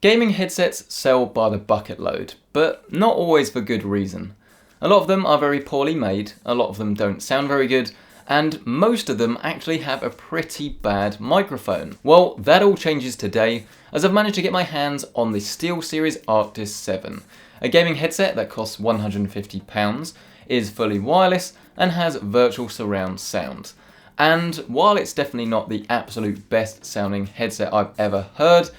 Gaming headsets sell by the bucket load, but not always for good reason. A lot of them are very poorly made, a lot of them don't sound very good, and most of them actually have a pretty bad microphone. Well, that all changes today, as I've managed to get my hands on the SteelSeries Arctis 7, a gaming headset that costs £150, is fully wireless, and has virtual surround sound. And while it's definitely not the absolute best sounding headset I've ever heard,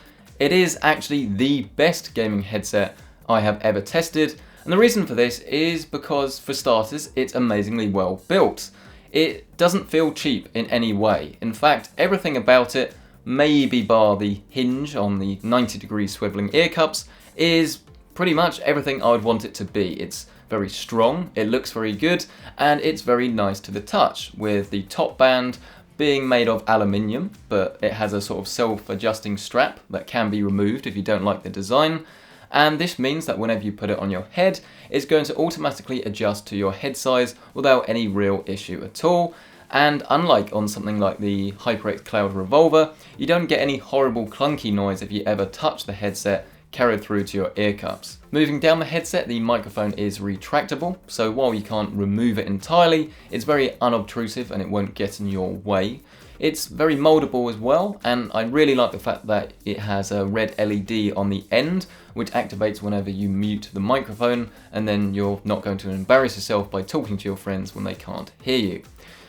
it is actually the best gaming headset I have ever tested, and the reason for this is because, for starters, it's amazingly well built. It doesn't feel cheap in any way. In fact, everything about it, maybe bar the hinge on the 90-degree swiveling ear cups, is pretty much everything I would want it to be. It's very strong, it looks very good, and it's very nice to the touch, with the top band being made of aluminium, but it has a sort of self-adjusting strap that can be removed if you don't like the design, and this means that whenever you put it on your head, it's going to automatically adjust to your head size without any real issue at all. And unlike on something like the HyperX Cloud Revolver, you don't get any horrible clunky noise if you ever touch the headset carried through to your ear cups. Moving down the headset, the microphone is retractable, so while you can't remove it entirely, it's very unobtrusive and it won't get in your way. It's very moldable as well, and I really like the fact that it has a red LED on the end, which activates whenever you mute the microphone, and then you're not going to embarrass yourself by talking to your friends when they can't hear you.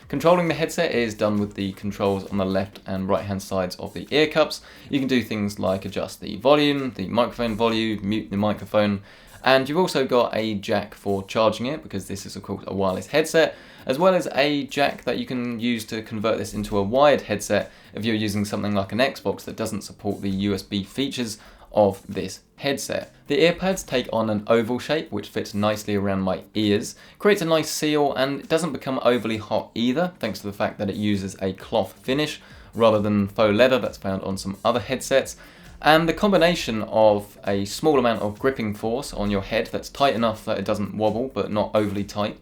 Controlling the headset is done with the controls on the left and right hand sides of the ear cups. You can do things like adjust the volume, the microphone volume, mute the microphone, and you've also got a jack for charging it, because this is of course a wireless headset, as well as a jack that you can use to convert this into a wired headset if you're using something like an Xbox that doesn't support the USB features of this headset. The earpads take on an oval shape which fits nicely around my ears, creates a nice seal, and it doesn't become overly hot either, thanks to the fact that it uses a cloth finish rather than faux leather that's found on some other headsets. And the combination of a small amount of gripping force on your head that's tight enough that it doesn't wobble but not overly tight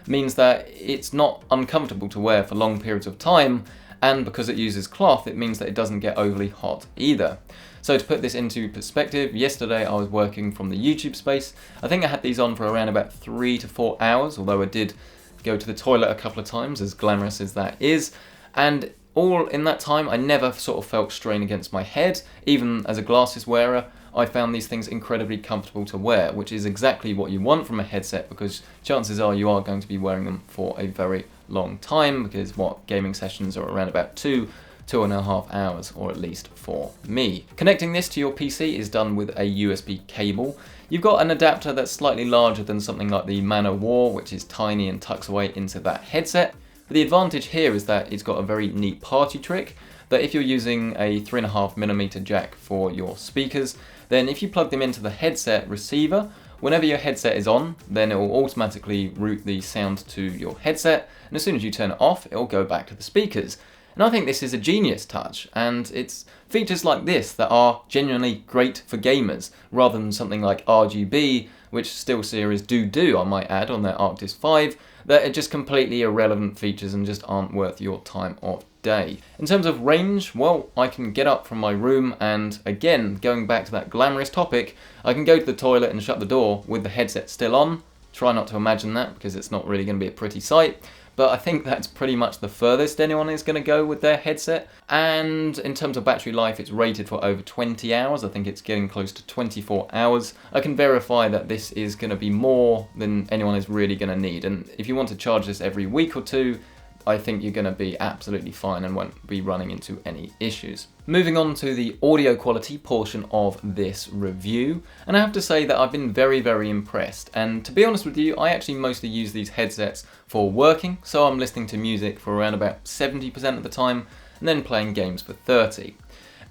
means that it's not uncomfortable to wear for long periods of time, and because it uses cloth, it means that it doesn't get overly hot either. So to put this into perspective, yesterday I was working from the YouTube space. I think I had these on for around about 3 to 4 hours, although I did go to the toilet a couple of times, as glamorous as that is. And all in that time, I never sort of felt strain against my head. Even as a glasses wearer, I found these things incredibly comfortable to wear, which is exactly what you want from a headset, because chances are you are going to be wearing them for a very long time, because gaming sessions are around about 2.5 hours, or at least for me. Connecting this to your PC is done with a USB cable. You've got an adapter that's slightly larger than something like the Man O' War, which is tiny and tucks away into that headset. But the advantage here is that it's got a very neat party trick, that if you're using a 3.5mm jack for your speakers, then if you plug them into the headset receiver, whenever your headset is on, then it will automatically route the sound to your headset, and as soon as you turn it off, it will go back to the speakers. And I think this is a genius touch, and it's features like this that are genuinely great for gamers, rather than something like RGB, which SteelSeries do, I might add, on their Arctis 5, that are just completely irrelevant features and just aren't worth your time of day. In terms of range, well, I can get up from my room and, again, going back to that glamorous topic, I can go to the toilet and shut the door with the headset still on. Try not to imagine that, because it's not really going to be a pretty sight. But I think that's pretty much the furthest anyone is going to go with their headset. And in terms of battery life, it's rated for over 20 hours. I think it's getting close to 24 hours. I can verify that this is going to be more than anyone is really going to need. And if you want to charge this every week or two, I think you're going to be absolutely fine and won't be running into any issues. Moving on to the audio quality portion of this review, and I have to say that I've been very, very impressed. And to be honest with you, I actually mostly use these headsets for working, so I'm listening to music for around about 70% of the time, and then playing games for 30%.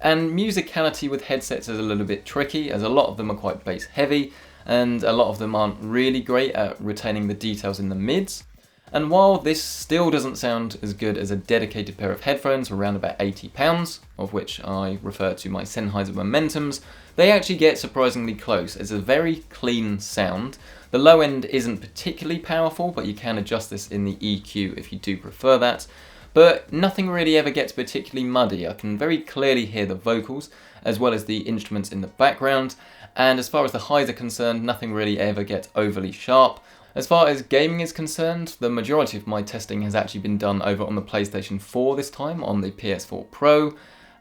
And musicality with headsets is a little bit tricky, as a lot of them are quite bass heavy, and a lot of them aren't really great at retaining the details in the mids. And while this still doesn't sound as good as a dedicated pair of headphones for around about £80, of which I refer to my Sennheiser Momentums, they actually get surprisingly close. It's a very clean sound. The low end isn't particularly powerful, but you can adjust this in the EQ if you do prefer that. but nothing really ever gets particularly muddy. I can very clearly hear the vocals as well as the instruments in the background, and as far as the highs are concerned, nothing really ever gets overly sharp. As far as gaming is concerned, the majority of my testing has actually been done over on the PlayStation 4 this time, on the PS4 Pro,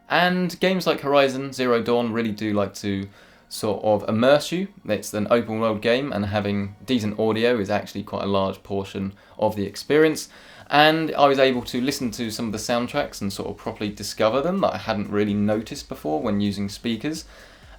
and games like Horizon Zero Dawn really do like to sort of immerse you. It's an open world game, and having decent audio is actually quite a large portion of the experience. And I was able to listen to some of the soundtracks and sort of properly discover them that I hadn't really noticed before when using speakers.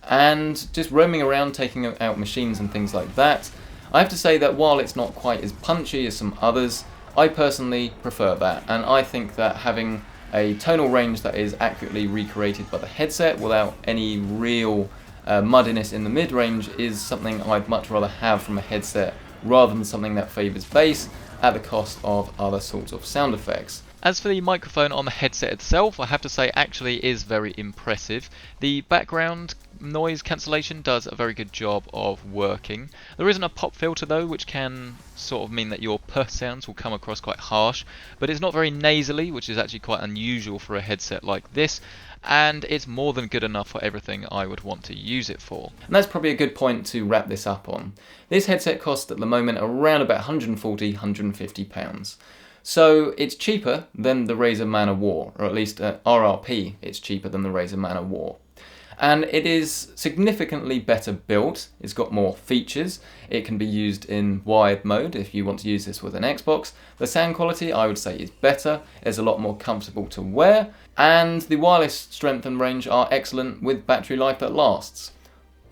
And just roaming around, taking out machines and things like that, I have to say that while it's not quite as punchy as some others, I personally prefer that. And I think that having a tonal range that is accurately recreated by the headset without any real muddiness in the mid-range is something I'd much rather have from a headset rather than something that favours bass at the cost of other sorts of sound effects. As for the microphone on the headset itself, I have to say actually is very impressive. The background noise cancellation does a very good job of working. There isn't a pop filter though, which can sort of mean that your sounds will come across quite harsh, but it's not very nasally, which is actually quite unusual for a headset like this, and it's more than good enough for everything I would want to use it for. And that's probably a good point to wrap this up on. This headset costs at the moment around about £140–150. So it's cheaper than the Razer Man of War, or at least at RRP it's cheaper than the Razer Man of War. And it is significantly better built, it's got more features, it can be used in wired mode if you want to use this with an Xbox. The sound quality I would say is better, it's a lot more comfortable to wear, and the wireless strength and range are excellent with battery life that lasts.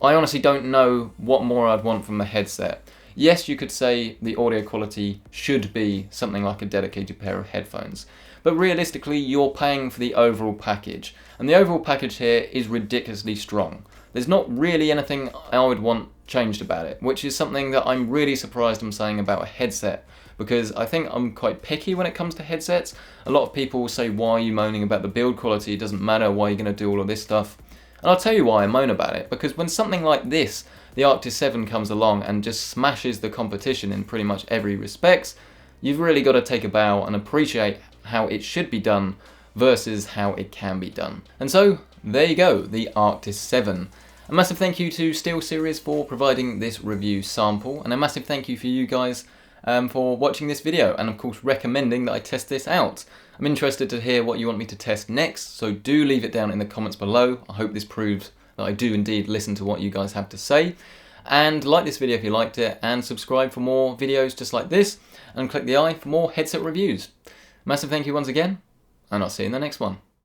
I honestly don't know what more I'd want from a headset. Yes, you could say the audio quality should be something like a dedicated pair of headphones, but realistically you're paying for the overall package, and the overall package here is ridiculously strong. There's not really anything I would want changed about it, which is something that I'm really surprised I'm saying about a headset, because I think I'm quite picky when it comes to headsets. A lot of people will say, why are you moaning about the build quality, it doesn't matter, why are you going to do all of this stuff? And I'll tell you why I moan about it, because when something like this, the Arctis 7 comes along and just smashes the competition in pretty much every respect, you've really got to take a bow and appreciate how it should be done versus how it can be done. And so, there you go, the Arctis 7. A massive thank you to SteelSeries for providing this review sample, and a massive thank you for you guys for watching this video, and of course recommending that I test this out. I'm interested to hear what you want me to test next, so do leave it down in the comments below. I hope this proves that I do indeed listen to what you guys have to say. And like this video if you liked it, and subscribe for more videos just like this, and click the I for more headset reviews. Massive thank you once again, and I'll see you in the next one.